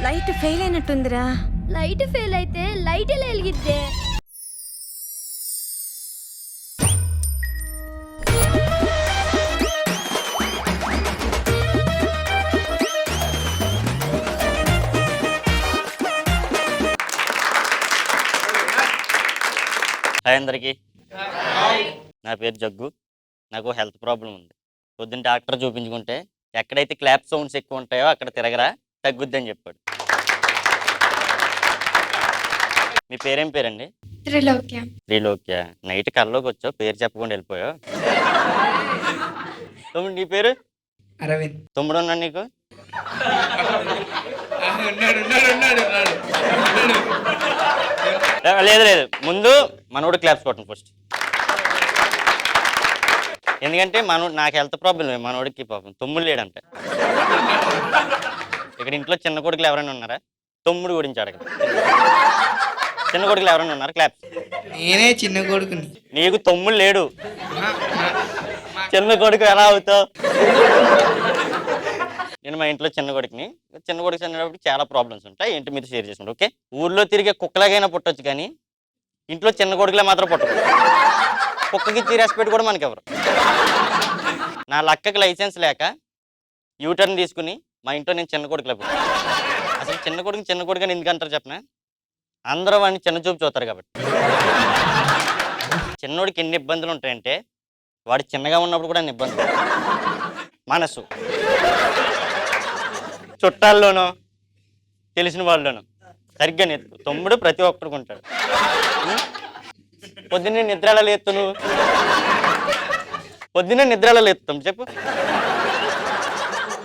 Light fail అయినట్టుందిరా. Light fail అయితే light ఎలా వెలిగిద్దే? హాయ్ అందరికీ. నా పేరు జగ్గు. నాకు హెల్త్ ప్రాబ్లం ఉంది. పొద్దున్న డాక్టర్ చూపించుకుంటే ఎక్కడైతే క్లాప్ సౌండ్స్ ఎక్కువ ఉంటాయో అక్కడ తిరగరా, తగ్గుద్దని చెప్పాడు. మీ పేరేం పేరండి? త్రిలోక్య. త్రిలోక్య. నైట్ కల్లోకి వచ్చావు, పేరు చెప్పకుండా వెళ్ళిపోయావు. తమ్ముడు నీ పేరు? అరవింద్. తమ్ముడు ఉన్నాడు నీకు? లేదు లేదు, ముందు మనోడు క్లాప్స్ కొట్టండి ఫస్ట్. ఎందుకంటే నాకు హెల్త్ ప్రాబ్లం, మనోడికి పాపం తమ్ముడు లేడంట. ఇక్కడ ఇంట్లో చిన్న కొడుకులు ఎవరైనా ఉన్నారా? తమ్ముడు గురించి అడగ. చిన్న కొడుకులు ఎవరైనా ఉన్నారా? క్లాప్స్. నేనే చిన్న కొడుకుని. నీకు తమ్ముడు లేడు, చిన్న కొడుకు ఎలా అవుతావు? నేను మా ఇంట్లో చిన్న కొడుకుని. చిన్న కొడుకు చిన్నప్పుడు చాలా ప్రాబ్లమ్స్ ఉంటాయి, ఏంటి మీరు షేర్ చేసుకుంటారు. ఓకే, ఊర్లో తిరిగే కుక్కలాగైనా పుట్టొచ్చు, కానీ ఇంట్లో చిన్న కొడుకులే మాత్రం పుట్టకూడదు. కుక్కకి ఇచ్చి రెస్పెక్ట్ కూడా మనకి ఎవరు. నా లక్కకి లైసెన్స్ లేక యూటర్న్ తీసుకుని మా ఇంట్లో నేను చిన్న కొడుకులే పుట్టాను. అసలు చిన్న కొడుకు అని ఎందుకు అంటారు చెప్పనా? అందరూ వాడిని చిన్న చూపు చూస్తారు కాబట్టి. చిన్నోడికి ఎన్ని ఇబ్బందులు ఉంటాయంటే, వాడు చిన్నగా ఉన్నప్పుడు కూడా అన్ని ఇబ్బందులు. మనసు, చుట్టాల్లోనో తెలిసిన వాళ్ళలోనో సరిగ్గా నెత్తు. తమ్ముడు ప్రతి ఒక్కడికి ఉంటాడు. పొద్దున్నే నిద్రలో లేత్తు, నువ్వు పొద్దున్నే నిద్రలో లేస్తాం చెప్పు.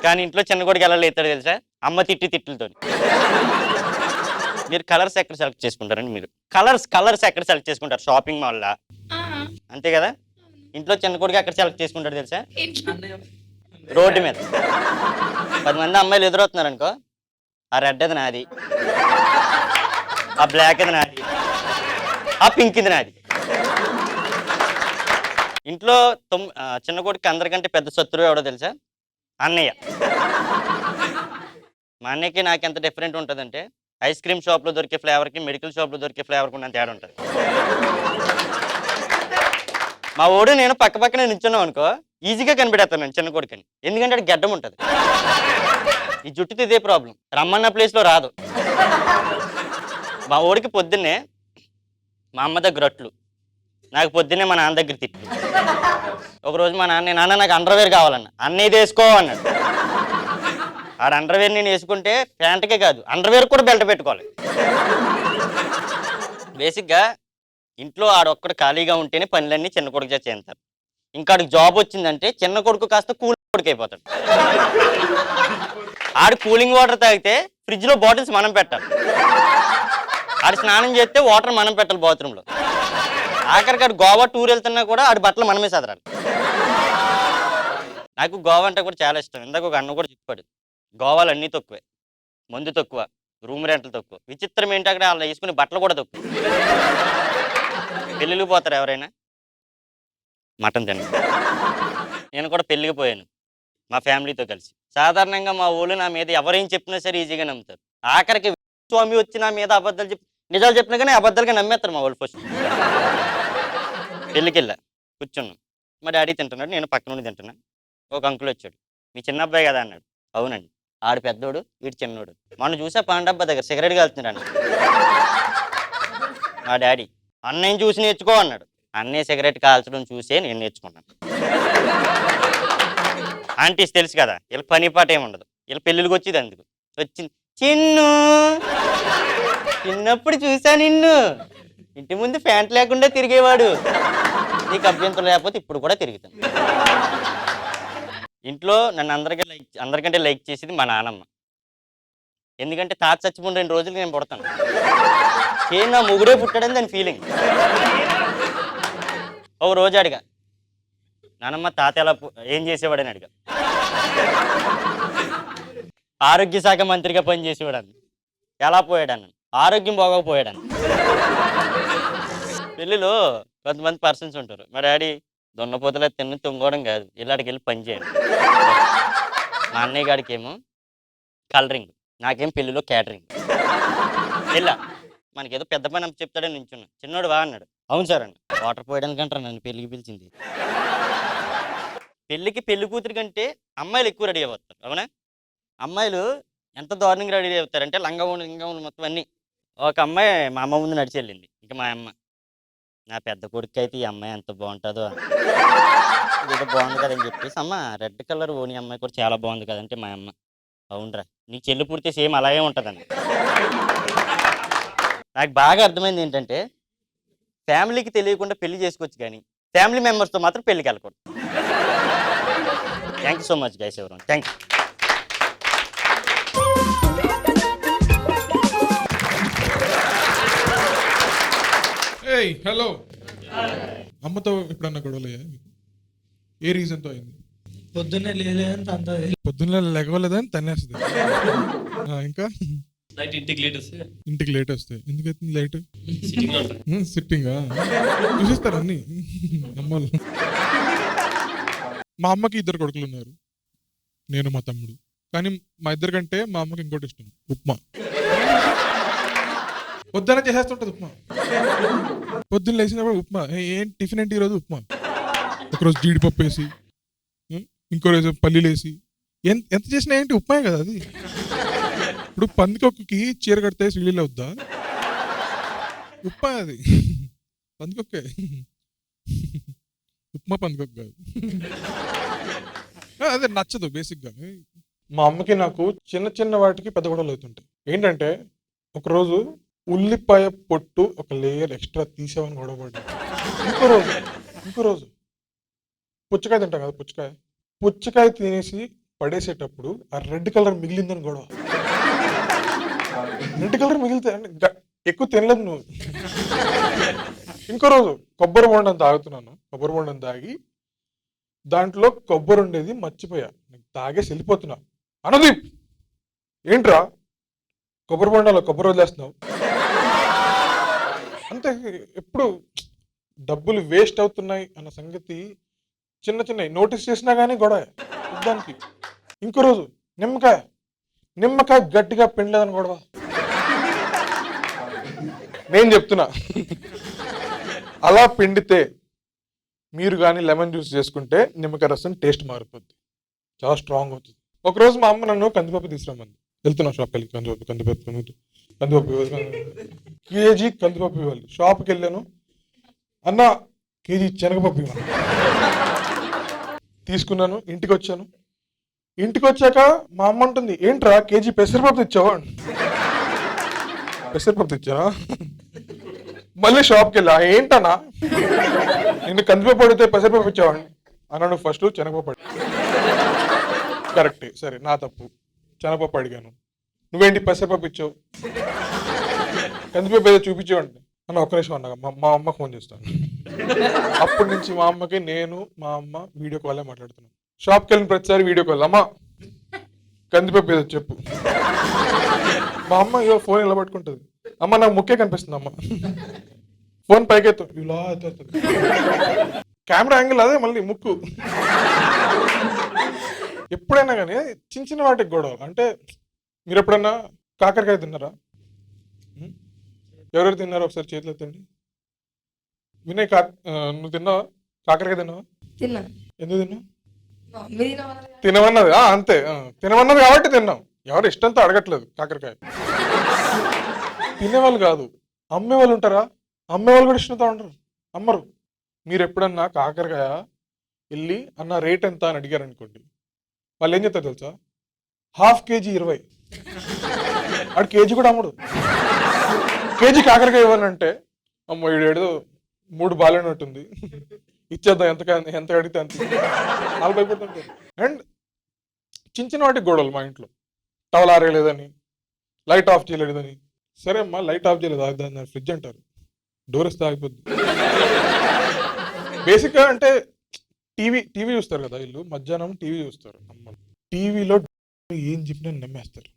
కానీ ఇంట్లో చిన్న కొడుకు ఎలా లేస్తాడు తెలుసా? అమ్మ తిట్లతో. మీరు కలర్స్ ఎక్కడ సెలెక్ట్ చేసుకుంటారండి? మీరు కలర్స్ ఎక్కడ సెలెక్ట్ చేసుకుంటారు? షాపింగ్ మాల్లో, అంతే కదా? ఇంట్లో చిన్న కొడుకు ఎక్కడ సెలెక్ట్ చేసుకుంటాడు తెలుసా? రోడ్డు మీద 10 మంది అమ్మాయిలు ఎదురవుతున్నారు అనుకో, ఆ రెడ్ అది నాది, ఆ బ్లాక్ అది నాది, ఆ పింక్ ఇది నాది. ఇంట్లో చిన్న కొడుకు అందరికంటే పెద్ద శత్రువు ఎవడో తెలుసా? అన్నయ్య. మా అన్నయ్యకి నాకు ఎంత డిఫరెంట్ ఉంటుందంటే, ఐస్ క్రీమ్ షాప్లో దొరికే ఫ్లేవర్కి మెడికల్ షాప్లో దొరికే ఫ్లేవర్కి ఉన్న తేడా ఉంటుంది. మా ఓడు నేను పక్క పక్కనే నిల్చున్నాం అనుకో, ఈజీగా కనిపెడతాను నేను చిన్న కొడుకని. ఎందుకంటే అది గడ్డం ఉంటుంది. ఈ జుట్టుతో ఇదే ప్రాబ్లం, రమ్మన్న ప్లేస్లో రాదు. మా ఓడికి పొద్దున్నే మా అమ్మ దగ్గర అట్లు, నాకు పొద్దున్నే మా నాన్న దగ్గర తిట్లు. ఒకరోజు మా నాన్న నాకు అండర్వేర్ కావాలన్న, అన్న ఇది వేసుకో అన్నాడు. ఆడ అండర్వేర్ నేను వేసుకుంటే ప్యాంట్కే కాదు, అండర్వేర్ కూడా బెల్ట్ పెట్టుకోవాలి. బేసిక్గా ఇంట్లో ఆడొక్కడు ఖాళీగా ఉంటేనే పనులన్నీ చిన్న కొడుకు చేస్తారు. ఇంకా ఆడికి జాబ్ వచ్చిందంటే చిన్న కొడుకు కాస్త కూలింగ్ కొడుకు అయిపోతాడు. ఆడు కూలింగ్ వాటర్ తాగితే ఫ్రిడ్జ్లో బాటిల్స్ మనం పెట్టాలి. ఆడు స్నానం చేస్తే వాటర్ మనం పెట్టాలి బాత్రూంలో. ఆఖరికి ఆడు గోవా టూర్ వెళ్తున్నా కూడా ఆడి బట్టలు మనమే సదరాలి. నాకు గోవా అంటే కూడా చాలా ఇష్టం. ఇందాక ఒక అన్న కూడా చెప్పాడు, గోవాలు అన్నీ తక్కువే, మందు తక్కువ, రూమ్ రెంట్లు తక్కువ. విచిత్రం ఏంటి, అక్కడ వాళ్ళు వేసుకునే బట్టలు కూడా తక్కువ. పెళ్ళికి పోతారు ఎవరైనా? మటన్ తిన్న. నేను కూడా పెళ్ళికి పోయాను మా ఫ్యామిలీతో కలిసి. సాధారణంగా మా ఊళ్ళు నా మీద ఎవరేం చెప్పినా సరే ఈజీగా నమ్ముతారు. ఆఖరికి స్వామి వచ్చి నా మీద అబద్ధాలు చెప్పి నిజాలు చెప్పినా కానీ అబద్ధాలుగా నమ్మేస్తారు మా వాళ్ళు. ఫస్ట్ పెళ్ళికి వెళ్ళా, కూర్చున్నాం. మా డాడీ తింటున్నాడు, నేను పక్క నుండి తింటున్నాను. ఒక అంకుల్ వచ్చాడు, మీ చిన్న అబ్బాయి కదా అన్నాడు. అవునండి. ఆడు పెద్దోడు, వీడు చిన్నోడు. మొన్న చూసా పాండబ్బా దగ్గర సిగరెట్ కాల్తున్నాడు అన్నాడు. మా డాడీ అన్నయ్యని చూసి నేర్చుకో అన్నాడు. అన్నయ్య సిగరెట్ కాల్చడం చూసే నేను నేర్చుకున్నాను. ఆంటీస్ తెలుసు కదా, వీళ్ళ పని పాట ఏమి ఉండదు, వీళ్ళ పెళ్ళిళ్ళకి వచ్చేది అందుకు. వచ్చింది, చిన్ను చిన్నప్పుడు చూసా నిన్ను, ఇంటి ముందు ప్యాంట్ లేకుండా తిరిగేవాడు, నీకు అభ్యంతరం లేకపోతే ఇప్పుడు కూడా తిరుగుతాను. ఇంట్లో నన్ను అందరికంటే లైక్ చేసేది మా నాన్నమ్మ. ఎందుకంటే తాత చచ్చిపోయిన 2 రోజులకి నేను పుడతాను. నా మొగుడే పుట్టాడని దాని ఫీలింగ్. ఒక రోజు అడిగా, నానమ్మ తాత ఏం చేసేవాడని అడిగా. ఆరోగ్య శాఖ మంత్రిగా పనిచేసేవాడని. ఎలా పోయాడని? ఆరోగ్యం బాగోకపోయాడని. పెళ్ళిలో కొంతమంది పర్సన్స్ ఉంటారు. మా డాడీ దున్నపోతలా తిన్న తుంగోవడం కాదు, ఇలాంటికి వెళ్ళి పని చేయండి. మా అన్నయ్య గాడికి ఏమో కలరింగ్, నాకేం పెళ్లిలో క్యాటరింగ్ వెళ్ళా మనకేదో పెద్ద పని అని చెప్తాడని నించున్నా. చిన్నోడు వా అన్నాడు. అవును సార్ అన్న. వాటర్ పోయడానికంటారా నన్ను పెళ్ళికి పిలిచింది. పెళ్ళికి పెళ్లి కూతురి కంటే అమ్మాయిలు ఎక్కువ రెడీ అవుతారు అవునా? అమ్మాయిలు ఎంత దారుణంగా రెడీ అవుతారంటే లంగా మొత్తం అన్నీ. ఒక అమ్మాయి మా అమ్మ ముందు నడిచి వెళ్ళింది. ఇంకా మా అమ్మ నా పెద్ద కొడుకు అయితే ఈ అమ్మాయి ఎంత బాగుంటుందో ఇదేదో బాగుంది కదని చెప్పేసి అమ్మ రెడ్ కలర్ ఓని అమ్మాయి కూడా చాలా బాగుంది కదంటే మా అమ్మ అవునరా నీకు చెల్లి పుడితే సేమ్ అలాగే ఉంటుందండి. నాకు బాగా అర్థమైంది ఏంటంటే ఫ్యామిలీకి తెలియకుండా పెళ్లి చేసుకోవచ్చు కానీ ఫ్యామిలీ మెంబర్స్తో మాత్రం పెళ్ళికి వెళ్ళకూడదు. Thank you so much guys ఎవరు థ్యాంక్ యూ. ఏయ్ హలో, అమ్మతో ఎప్పుడన్నా గొడవలయ్యా? ఏ రీజన్తో అయింది? పొద్దున్నే లేదని తంతది. పొద్దున్న లెగవలేదని తన్నేస్తుంది. ఇంకా నైట్ ఇంటికి లేట్ వస్తాయి. ఎందుకైతుంది లేట్? సిట్టింగ్ సిట్టింగా చూసిస్తారు అన్ని అమ్మలు. మా అమ్మకి 2 కొడుకులు ఉన్నారు, నేను మా తమ్ముడు. కానీ మా ఇద్దరి కంటే మా అమ్మకి ఇంకోటి ఇష్టం, ఉప్మా. పొద్దున చేసేస్తుంటది ఉప్మా. పొద్దున్న లేచినప్పుడు ఉప్మా. ఏం టిఫిన్ ఏంటి ఈరోజు? ఉప్మా. ఒకరోజు జీడిపప్పు వేసి, ఇంకో రోజు పల్లీలు వేసి, ఎంత చేసినా ఏంటి ఉప్మాయే కదా అది. ఇప్పుడు పందికొక్కకి చీర కడితే శ్రీలీల అవుద్దా? ఉప్మా అది, పందికొక్కే. ఉప్మా పందికొక్క కాదు. అదే నచ్చదు బేసిక్గా. మా అమ్మకి నాకు చిన్న చిన్న వాటికి పెద్ద గొడవలు అవుతుంటాయి. ఏంటంటే ఒకరోజు ఉల్లిపాయ పొట్టు ఒక లేయర్ ఎక్స్ట్రా తీసామని గొడవపడ్డా. ఇంకో రోజు పుచ్చకాయ తింటాం కదా, పుచ్చకాయ తినేసి పడేసేటప్పుడు ఆ రెడ్ కలర్ మిగిలిందని గొడవ. రెడ్ కలర్ మిగిలితే ఎక్కువ తినలేదు నువ్వు. ఇంకో రోజు కొబ్బరి బొండం తాగుతున్నాను. కొబ్బరి బొండం తాగి దాంట్లో కొబ్బరి ఉండేది మర్చిపోయా. తాగేసి వెళ్ళిపోతున్నా. అనుదీప్ ఏంట్రా కొబ్బరి బొండాలో కొబ్బరి వదిలేస్తున్నావు అంతే. ఎప్పుడు డబ్బులు వేస్ట్ అవుతున్నాయి అన్న సంగతి చిన్న చిన్న నోటీస్ చేసినా కానీ గొడవ దానికి. ఇంకో రోజు నిమ్మకాయ గట్టిగా పిండలేదని గొడవ. నేను చెప్తున్నా, అలా పిండితే మీరు కానీ లెమన్ జ్యూస్ చేసుకుంటే నిమ్మకాయ రసం టేస్ట్ మారిపోద్ది, చాలా స్ట్రాంగ్ అవుతుంది. ఒకరోజు మా అమ్మ నన్ను కందిపప్పు తీసుకురామంది. వెళ్తున్నా షాప్కి వెళ్ళి కందిపప్పు కేజీ కందిపప్పు ఇవ్వాలి. షాప్కి వెళ్ళాను, అన్న కేజీ శనగపప్పు ఇవ్వాలి. తీసుకున్నాను, ఇంటికి వచ్చాను. ఇంటికి వచ్చాక మా అమ్మ ఉంటుంది, ఏంట్రా కేజీ పెసరపప్పు తెచ్చావా? పెసరపప్పు తెచ్చానా? మళ్ళీ షాప్కి వెళ్ళా, ఏంటన్నా నిన్ను కందిపప్పు అడిగితే పెసరపప్పు ఇచ్చావాడిని అన్నాను. ఫస్ట్ శనగపప్పు అడిగి కరెక్టే, సరే నా తప్పు, శనగపప్పు అడిగాను. నువ్వేంటి పెసరపప్పు ఇచ్చావు? కందిపప్పు ఏదో చూపించావండి అన్న. ఒక్క నిమిషం అన్నా, మా అమ్మకు ఫోన్ చేస్తాను. అప్పటి నుంచి మా అమ్మకి నేను మా అమ్మ వీడియో కాలే మాట్లాడుతున్నాను. షాప్కి వెళ్ళిన ప్రతిసారి వీడియో కాల్, అమ్మ కందిపప్పు ఏదో చెప్పు. మా అమ్మ ఇదో ఫోన్ ఇలా పట్టుకుంటుంది, అమ్మ నాకు ముక్కే కనిపిస్తుంది అమ్మ. ఫోన్ పైకెత్తు, ఇలా ఎత్తుతుంది. కెమెరా యాంగిల్ అదే, మళ్ళీ ముక్కు. ఎప్పుడైనా కానీ చిన్న చిన్న వాటికి గొడవ. అంటే మీరు ఎప్పుడన్నా కాకరకాయ తిన్నారా? ఎవరెవరు తిన్నారా ఒకసారి చేతులు ఎత్తండి. వినయ్, నువ్వు తిన్నావా? కాకరకాయ తిన్నావా? తిన్నా. ఎందుకు తిన్నావు? తినమన్నది. అంతే, తినమన్నది కాబట్టి తిన్నాం. ఎవరు ఇష్టంతో అడగట్లేదు. కాకరకాయ తినేవాళ్ళు కాదు, అమ్మేవాళ్ళు ఉంటారా? అమ్మేవాళ్ళు కూడా ఇష్టంతో ఉంటారు, అమ్మరు. మీరు ఎప్పుడన్నా కాకరకాయ వెళ్ళి అన్న రేట్ ఎంత అని అడిగారు అనుకోండి, వాళ్ళు ఏం చెప్తారు తెలుసా? ½ కేజీ 20. ఆడు కేజీ కూడా అమ్మడు. కేజీ కాకరకాయ ఇవ్వాలంటే అమ్మ ఏడు 3 బాలేనట్టుంది, ఇచ్చేద్దాం, ఎంత అడిగితే అంత. వాళ్ళు భయపడుతుంటారు. అండ్ చిన్న చిన్న వాటికి గొడవలు మా ఇంట్లో. టవల్ ఆరేయలేదని, లైట్ ఆఫ్ చేయలేదని. సరే అమ్మా లైట్ ఆఫ్ చేయలేదు, దాన్ని ఫ్రిడ్జ్ అంటారు, డోర్ వస్తే ఆగిపోద్ది. బేసిక్గా అంటే టీవీ చూస్తారు కదా వీళ్ళు, మధ్యాహ్నం టీవీ చూస్తారు అమ్మలు. టీవీలో ఏం చెప్పినా నమ్మేస్తారు.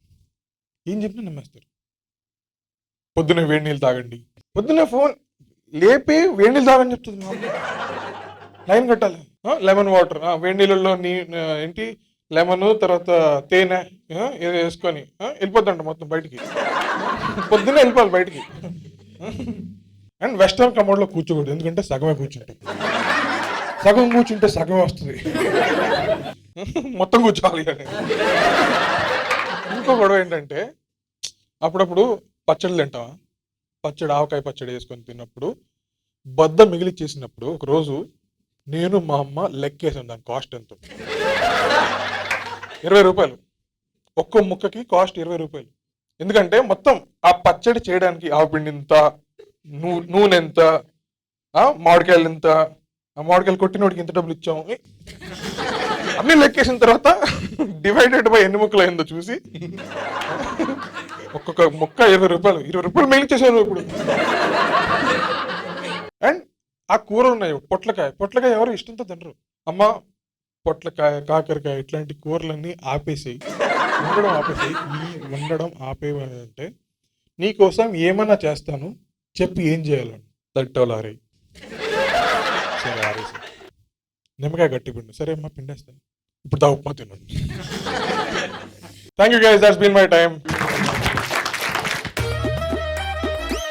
పొద్దున్న వేడి నీళ్ళు తాగండి, పొద్దున్న ఫోన్ లేపి వేడి నీళ్ళు తాగని చెప్తుంది మా అమ్మ. లైన్ కట్టాలి, లెమన్ వాటర్, వేడి నీళ్ళలో ఏంటి లెమన్, తర్వాత తేనె ఏదో వేసుకొని వెళ్ళిపోద్దంట మొత్తం బయటికి. పొద్దున్నే వెళ్ళిపోవాలి బయటికి. అండ్ వెస్టర్న్ కమోడ్లో కూర్చోకూడదు, ఎందుకంటే సగమే కూర్చుంటాయి. సగం కూర్చుంటే సగమే వస్తుంది. మొత్తం కూర్చోవాలి అని. ఇంకో గొడవ ఏంటంటే అప్పుడప్పుడు పచ్చళ్ళు తింటావా, పచ్చడి ఆవకాయ పచ్చడి వేసుకొని తిన్నప్పుడు బద్ద మిగిలిచ్చేసినప్పుడు ఒకరోజు నేను మా అమ్మ లెక్కేసాను దాని కాస్ట్ ఎంతో. 20 రూపాయలు. ఒక్కో ముక్కకి కాస్ట్ 20 రూపాయలు. ఎందుకంటే మొత్తం ఆ పచ్చడి చేయడానికి ఆవపిండి ఎంత, నూనె ఎంత, మామిడికాయలు ఎంత, ఆ మామిడికాయలు కొట్టినోడికి ఎంత డబ్బులు ఇచ్చాము అన్ని లెక్కేసిన తర్వాత డివైడెడ్ బై ఎన్ని ముక్కలు అయిందో చూసి ఒక్కొక్క ముక్క 20 రూపాయలు. 20 రూపాయలు మిగిలిచ్చేసాను ఇప్పుడు. అండ్ ఆ కూరలు ఉన్నాయి, పొట్లకాయ ఎవరు ఇష్టంతో తినరు. అమ్మ పొట్లకాయ, కాకరకాయ ఇట్లాంటి కూరలన్నీ ఆపేసేయి, వండడం ఆపేయాలంటే నీకోసం ఏమన్నా చేస్తాను, చెప్పి ఏం చేయాలని. తట్టోలు ఆరేయి. సరే ఆరేసి. నిమ్మకాయ గట్టి పిండు. సరే అమ్మా పిండేస్తాను. ఇప్పుడు దా ఉప్మా తిన్నాను. Thank you guys, that's been my time.